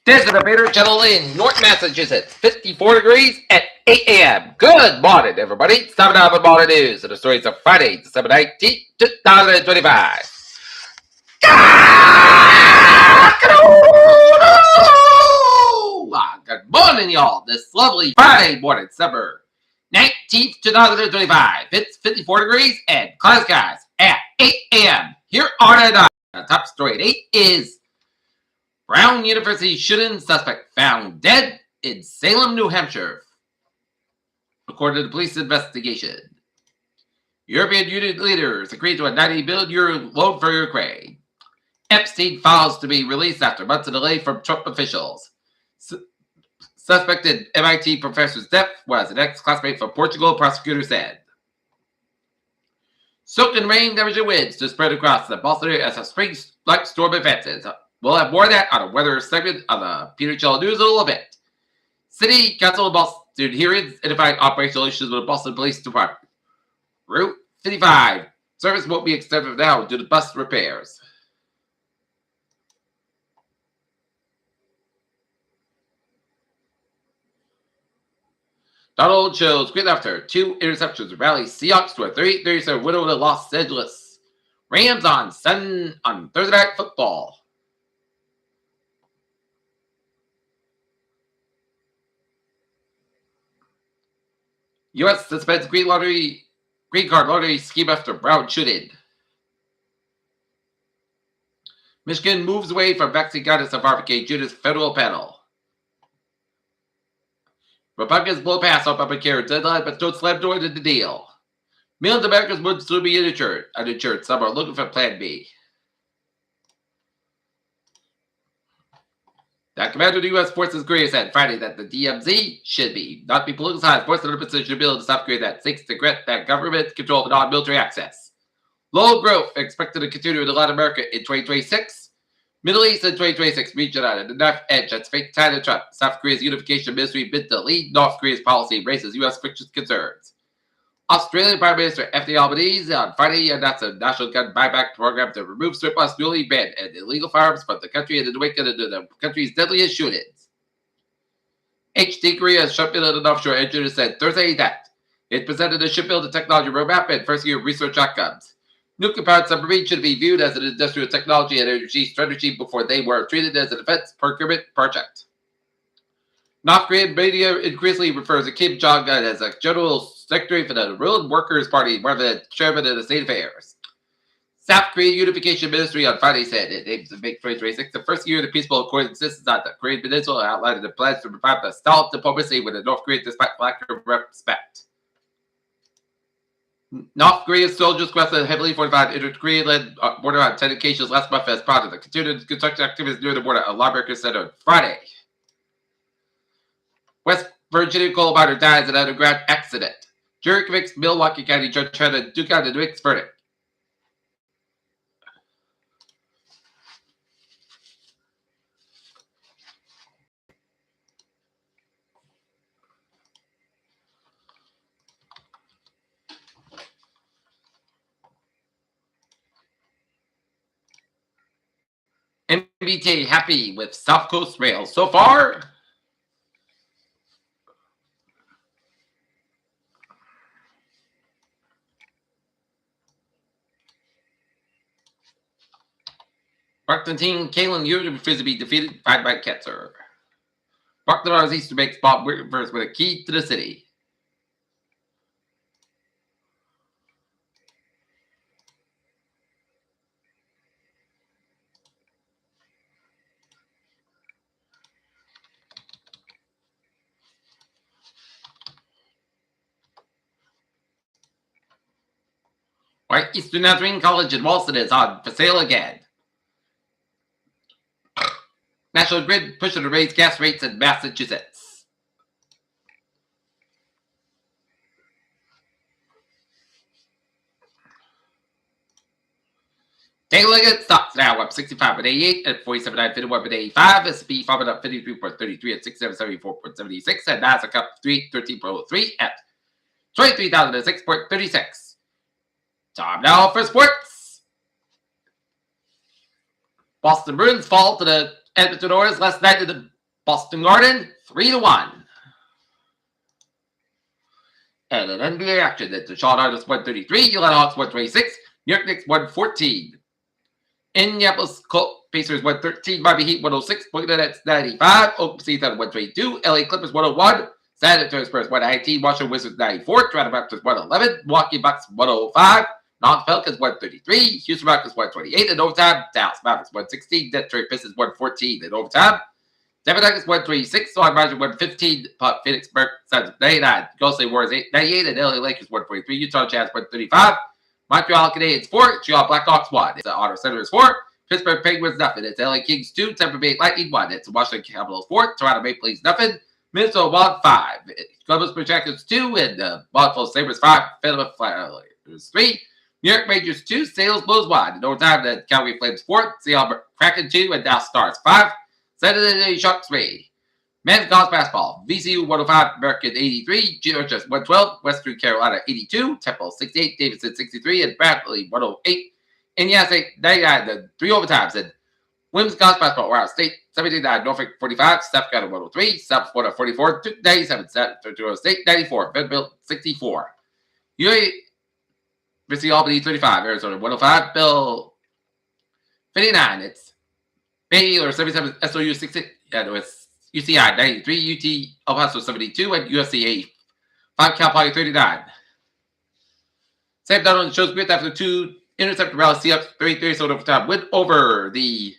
This is the Peter Channel in North Massachusetts, 54 degrees at 8 a.m. Good morning, everybody. It's time now for morning news and the stories of Friday, December 19th, 2025. Good morning, y'all. This lovely Friday morning, December 19th, 2025. It's 54 degrees and cloudy skies at 8 a.m. Here are the top story at 8 is Brown University shooting suspect found dead in Salem, New Hampshire, according to the police investigation. European Union leaders agreed to a €90 billion loan for Ukraine. Epstein files to be released after months of delay from Trump officials. Suspected MIT professor's death was an ex-classmate from Portugal, prosecutor said. Soaked in rain, damaging winds to spread across the Boston area as a spring-like storm advances. We'll have more of that on a weather segment of the Peter Channel News in a little bit. City Council of Boston hearings identifying operational issues with the Boston Police Department. Route 55. Service won't be extended now due to bus repairs. Donald shows great laughter. 2 interceptions. Rally Seahawks to a 3-37 win over Los Angeles Rams on Thursday Night Football. U.S. suspends green card lottery scheme after Brown shooting. Michigan moves away from vaccine guidance of RFK Jr.'s federal panel. Republicans blow past Obamacare deadline, but don't slam door into the deal. Millions of Americans would still be uninsured. Some are looking for Plan B. The commander of the U.S. Forces Korea said Friday that the DMZ should not be politicized, forcing an opposition bill to South Korea that seeks to grant that government control of non-military access. Low growth expected to continue in Latin America in 2026. Middle East in 2026 region on the knife edge at fake China Trump. South Korea's Unification Ministry bid to lead North Korea's policy raises U.S. concerns. Australian Prime Minister Anthony Albanese on Friday announced a national gun buyback program to remove surplus, newly banned, and illegal firearms from the country in the wake of the country's deadliest shootings. HD Korea's shipbuilding and offshore engineer said Thursday that it presented a shipbuilding technology roadmap and first-year research outcomes. Nuclear-powered submarines should be viewed as an industrial technology and energy strategy before they were treated as a defense procurement project. North Korean media increasingly refers to Kim Jong-un as a general secretary for the ruling Workers' Party rather than chairman of the state affairs. South Korean Unification Ministry on Friday said it aims to make 2026 the first year of the peaceful coexistence on the Korean Peninsula, outlining the plans to revive the stalled diplomacy with the North Korea despite lack of respect. North Korea's soldiers crossed the heavily fortified inter-Korean border on 10 occasions last month as part of the continued construction activities near the border, a lawmaker said on Friday. West Virginia coal miner dies in an underground accident. Jury convicts Milwaukee County Judge trying to duke out the mixed verdict. MBT happy with South Coast Rail so far. Brockton team Kalen Ewing refused to be defeated by Ketzer. Brockton on his Easter makes Bob Whitverse with a key to the city. White Eastern Nazarene College in Walston is on for sale again. National Grid pushing to raise gas rates in Massachusetts. Take a look at stocks now up 65.88 at 47.951.85. S&P 500 up 53.33 at 6774.76 and Nasdaq up 13.03 at 23,006.36. Time now for sports. Boston Bruins fall to the Edmonton Oilers last night in the Boston Garden, 3-1. And an NBA action, it's the Charlotte Hornets 133, Atlanta Hawks 126, New York Knicks 114. Indianapolis Pacers 113, Miami Heat 106, Brooklyn Nets 95, Oklahoma City Thunder 122, LA Clippers 101, San Antonio Spurs 119, Washington Wizards 94, Toronto Raptors 111, Milwaukee Bucks 105, North Pelicans 133, Houston Rockets 128 in overtime, Dallas Mavericks 116, Detroit Pistons 114 in overtime, Denver Nuggets 126, Solid Magic 115, Phoenix Suns 99, Golden State Warriors 98, and LA Lakers 143, Utah Jazz 135, Montreal Canadiens 4, Montreal Blackhawks 1. It's the Ottawa Senators 4, Pittsburgh Penguins nothing. It's LA Kings 2, Tampa Bay Lightning 1. It's Washington Capitals 4, Toronto Maple Leafs nothing, Minnesota Wild 5, Columbus Blue Jackets 2, and Buffalo Sabres 5, Philadelphia Flyers 3, New York Rangers 2, St. Louis Blues 1. In overtime, the Calgary Flames 4, Seattle Kraken 2, and Dallas Stars 5, San Jose Sharks 3. Men's golf basketball, VCU 105, American 83, Georgia 112, Western Carolina 82, Temple 68, Davidson 63, and Bradley 108. Indiana State 99, the 3 overtimes. And women's golf basketball, Ohio State 79, Norfolk 45, South Carolina 103, South Florida 44, 97, Central State 94, Vanderbilt 64. University Albany 35, Arizona 105, Bill 59. It's Baylor 77, SOU 60, and it was UCI 93, UT El Paso 72, and USC 80. 5 Cal Poly 39. Sam Donald shows grit after 2 intercepted rallies. Seahawks 33 so overtime win over the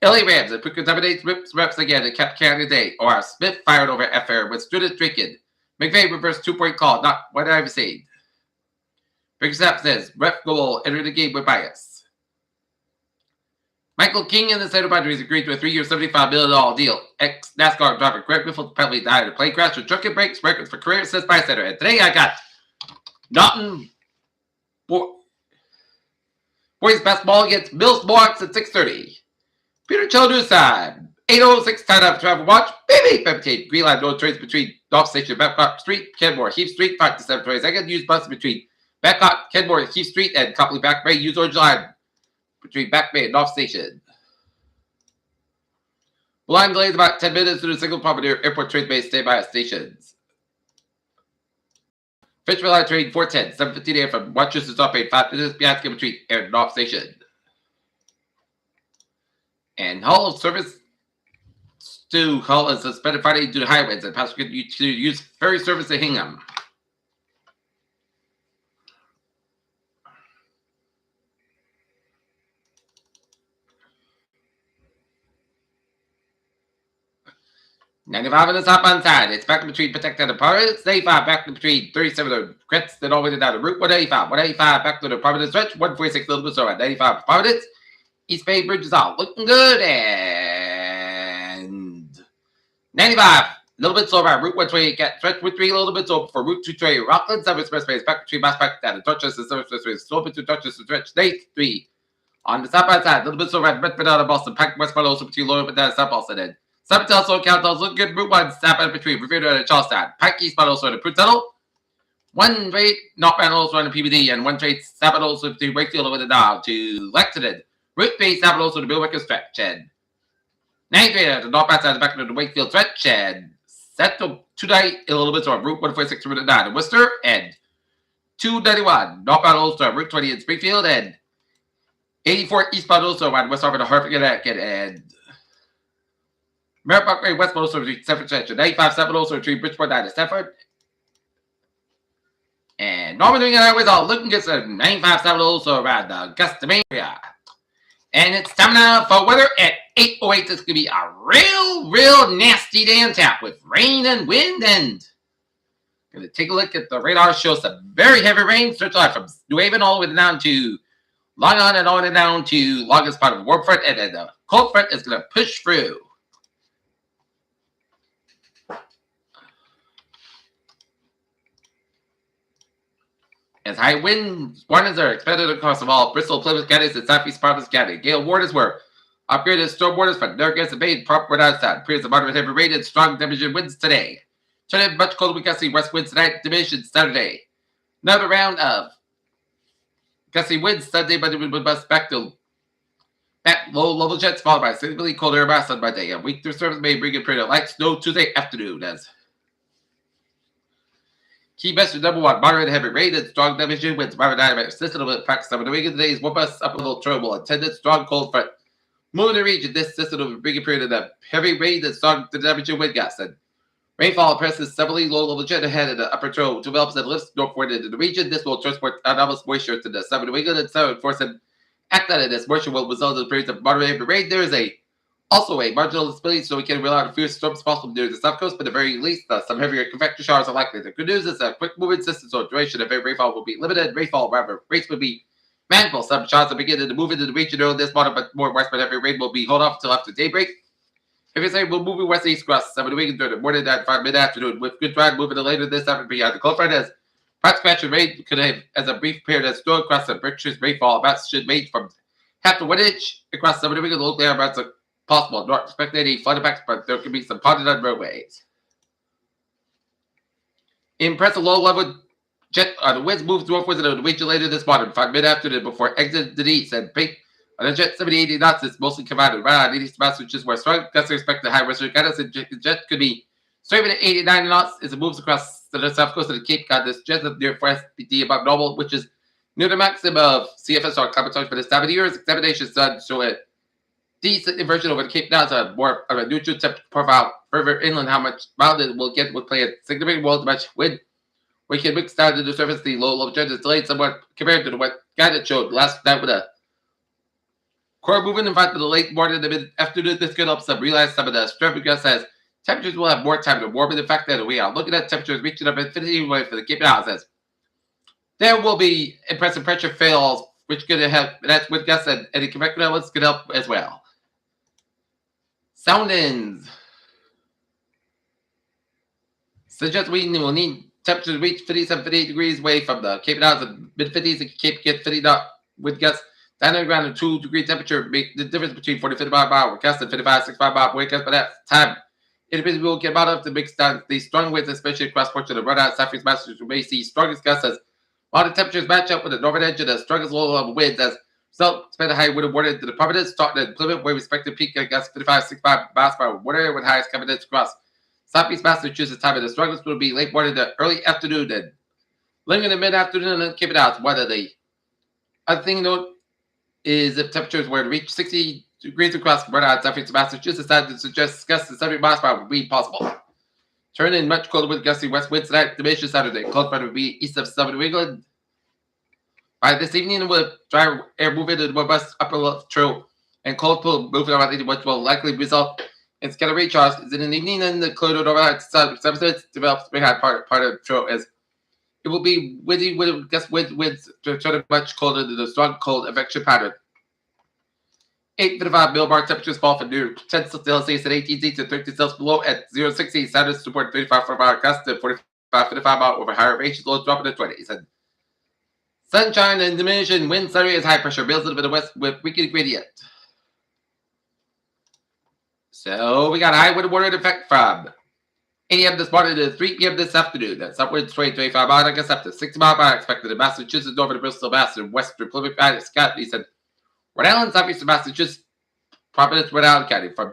LA Rams. And quick contaminates reps again and kept carrying the day. Or Smith fired over FR with Student drinking. McVay reversed 2-point call. Not what I ever said. Big Snap says ref goal enter the game with bias. Michael King and the State of Padres agreed to a 3-year, $75 million deal. Ex-NASCAR driver Greg Biffle apparently died in a plane crash with drunken breaks records for career assist by center. And today I got Naughton Boys basketball against Mills Blocks at 6:30. Peter Childress time. 8:06 time after travel watch. Baby 15. Green line no trades between North Station, Babcock Street, Kenmore, Heath Street, 5 to 7 22nd. Use bus between Babcock, Kenmore, Heath Street, and Copley Back Bay. Use orange line between Back Bay and North Station. Line delays about 10 minutes due to single problem near airport train base standby at stations. Fitchville line train 410, 7:15 a.m. from Rochester stop 5 minutes behind between air and North Station. And Hull service to Hull is suspended Friday due to high winds and passengers to use ferry service to Hingham. $95 on the top on side. It's back in between protected and Providence. 85 back in between 37 of Grits. Then all the way down the route. 185. 185 back to the Providence stretch. 146 a little bit so at 95 Providence. East Bay Bridge is out. Looking good. And 95. A little bit slower at Route 128. Get stretch with 3 a little bit slower for Route 228. Rockland. 7 Expressway is back between Mass Back down. The Dorchester 7 Expressway is slow between Dorchester stretch. 3. On the southbound side. A little bit slower at Redmond out of Boston. Pack westbound also between Lower and down South Boston. And South also countdowns look good. Route 1 snap in between Revere and Charlestown. Pike eastbound also in the Pruitt Tunnel. 1 trade northbound also in the PBD. And 1 trade southbound also between Wakefield over the Dow to Lexington. Route 3 southbound also to Bill Wicker stretch. And 9 trade at the northbound side back into the Wakefield stretch. And Central tonight a little bit on Route 146 Route 9 in Worcester. And 291 northbound also on Route 20 in Springfield. And 84 eastbound also on West Harvard to Hartford, Connecticut. And Merritt Parkway westbound also between Stafford Church. 95 7 also between Bridgeport and Stafford. And Norman New England Highways are looking good. 95 7 also around the Augusta area. And it's time now for weather at 8:08. This could be a real nasty day on tap with rain and wind. And going to take a look at the radar. Shows some very heavy rain. Stretch out from New Haven all the way down to Long Island and all the way down to longest part of the warm front. And then the cold front is going to push through. As high wind warnings are expected across all Bristol, Plymouth counties, and southeast Providence County. Gale warnings were upgraded storm warnings for Narragansett Bay and proper outside. Periods of moderate heavy rain and strong temperature winds today. Turning much colder we gusty west winds tonight, diminished Saturday. Another round of gusty winds Sunday, but it would bust back to That low-level jets followed by significantly colder by sun by day. A weak through surface may bring a period of light snow Tuesday afternoon as key message number one, moderate heavy rain and strong damage winds. Moderate dynamic system of practice some of the Wiggins today's robust upper level trouble intended strong cold front. Moving the region, this system will bring a period of the heavy rain and strong damage wind gusts. And rainfall presses severely low-level jet ahead of the upper trough develops and lifts northward into the region. This will transport anomalous moisture to the southern New England and southern force and act on it. This moisture will result in periods of moderate heavy rain. There is also a marginal possibility, so we can rely on fierce storms possible near the south coast, but at the very least, some heavier convective showers are likely. The good news is that quick moving systems or duration of heavy rainfall will be limited. Rainfall, rather, rates will be manageable. Some showers are beginning to move into the region early this morning, but more westward heavy rain will be held off until after daybreak. If it's able to move west east across 7 weeks during the morning and 5 mid-afternoon, with good tide moving later this afternoon behind the cold front as perhaps patch of rain could have as a brief period of snow across the Berkshire's rainfall amounts should range from half to 1 inch across 7 weeks. Local amounts are possible. Not expecting any flood effects, but there could be some potted on roadways. Impressive low-level jet the winds moved northwards in the region later this morning, 5 mid-afternoon before exiting the east and peak. On the jet 70-80 knots is mostly commanded around 80 knots, which is where strong gusts are expected. High western guidance. The jet could be straight at 89 knots as it moves across the south coast of the Cape Cod. This jet is near 4 above normal, which is near the maximum of CFSR climate for this time of the year. Examinations done show a decent inversion over the Cape Cod, so more of a neutral temperature profile further inland. How much mild it will get will play a significant role to much wind. We can mix down to the surface. The low-level jet is delayed somewhat compared to what guidance showed last night with a core movement. In fact, in the late morning and mid-afternoon, this could help some realize some of the strength because as temperatures will have more time to warm. The fact that we are looking at temperatures reaching up infinity way for the Cape Cod says there will be impressive pressure fails, which could have that's with gusts and any convective elements could help as well. Soundings suggest we will need temperatures to reach 57, 58 degrees away from the Cape Cod and mid-50s. The Cape get 50 knot with gusts. Down underground at 2 degree temperature make the difference between 40 55 mile gust and 55 65 mile wind gusts. By that time, it appears we will get about up to mix down these strong winds, especially across portions of the run-out southeast Massachusetts. We may see strongest gusts as while the temperatures match up with the northern edge of the strongest low-level winds as result, expect a high wind warning to the Providence, starting in Plymouth, where we expect to peak at gusts 55 65 miles per hour. Water with highest confidence across southeast Massachusetts. Time of the strongest will be late morning to early afternoon and lingering in mid-afternoon and keep it out. One of the other thing to note is if temperatures were to reach 60 degrees across run-out southeast Massachusetts, that suggests gusts of 70 miles per hour would be possible. Turn in much colder with gusty west winds tonight. Diminishing Saturday. Cold front would be east of southern New England. By this evening, with dry air moving into the robust upper left trough and cold pool moving around, which will likely result in scattered rain showers. In the evening, and the cloud overhead substance develops behind part of the trough as it will be windy with gust winds to turn much colder than the strong cold affection pattern. 855 millibar temperatures fall from near 10 Celsius at 18 to 13 Celsius below at 060. Sounders support 35 for mile gust and 45 55 mile over higher range. Low drop in the 20s. And sunshine and diminishing wind sunny as high pressure builds a little bit of west with weakening gradient. So we got high wind warning effect from 8 a.m. this morning to 3 p.m. this afternoon. That's upwards 25 mile gust up to 60 mile per hour expected in Massachusetts, northern Bristol, Mass, and western Plymouth, Scott, he said. Rhode Island, southeastern Massachusetts, Providence, Rhode Island County. From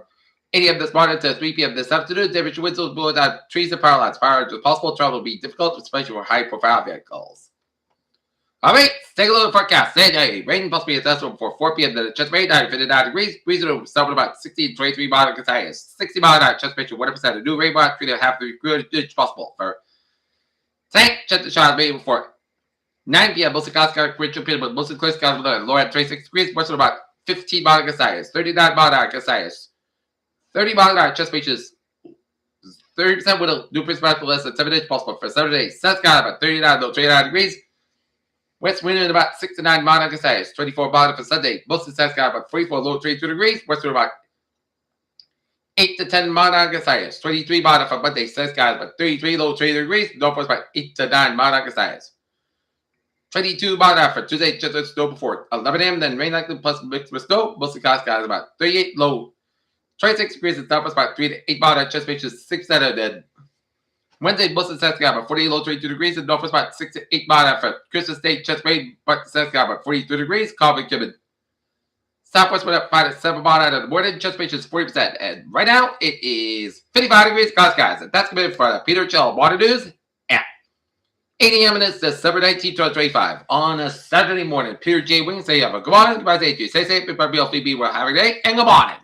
8 a.m. this morning to 3 p.m. this afternoon, temperature winds will blow down trees and power lines. Fire with possible trouble will be difficult, especially for high-profile vehicles. All right, let's take a look at the forecast. Today, rain possibly accessible before 4 p.m. to just rain, 59 degrees. Breeze will start about 60 to 23 miles an hour. 60 miles an hour, just pressure 100%. A new rain mark, 3.5 degrees possible. For tonight, check the showers maybe before 9 p.m. Mostly clouds, rich appear, but mostly clear skies with a low at 26 degrees. Western about 15 miles an hour. 39 miles an hour. 30 miles an hour, chest reaches 30% with a new principal less than 7 inches possible. For Saturday, sun sky about 39 to 29 degrees. West wind at about 6 to 9 miles an hour. 24 miles for Sunday. Mostly sun sky about 44, low 32 degrees. Western about 8 to 10 miles an hour. 23 miles for Monday. Sun sky about 33, low 30 degrees. Northwest about 8 to 9 miles an hour. 22 miles an hour for Tuesday, just as snow before 11 a.m. Then rain likely plus mixed with snow. Mostly clouds skies about 38, low 26 degrees. And southwest about 3 to 8 miles an hour. Just reaches 6 center. Then Wednesday, mostly sun sky about 48, low 32 degrees. And northwest about 6 to 8 miles an hour for Christmas Day. Just rain, but sun sky about 42 degrees. Calm and humid. Southwest went up 5 to 7 out of the morning. Chesapeake is 40%. And right now, it is 55 degrees, guys. And that's going to be for the Peter Chill Water News at 8 a.m. and it's December 19th, 2025 on a Saturday morning. Peter J. Wiggins say you have a good morning. Goodbye, say you. Stay safe. Be BLPB. We're having a day. And good morning.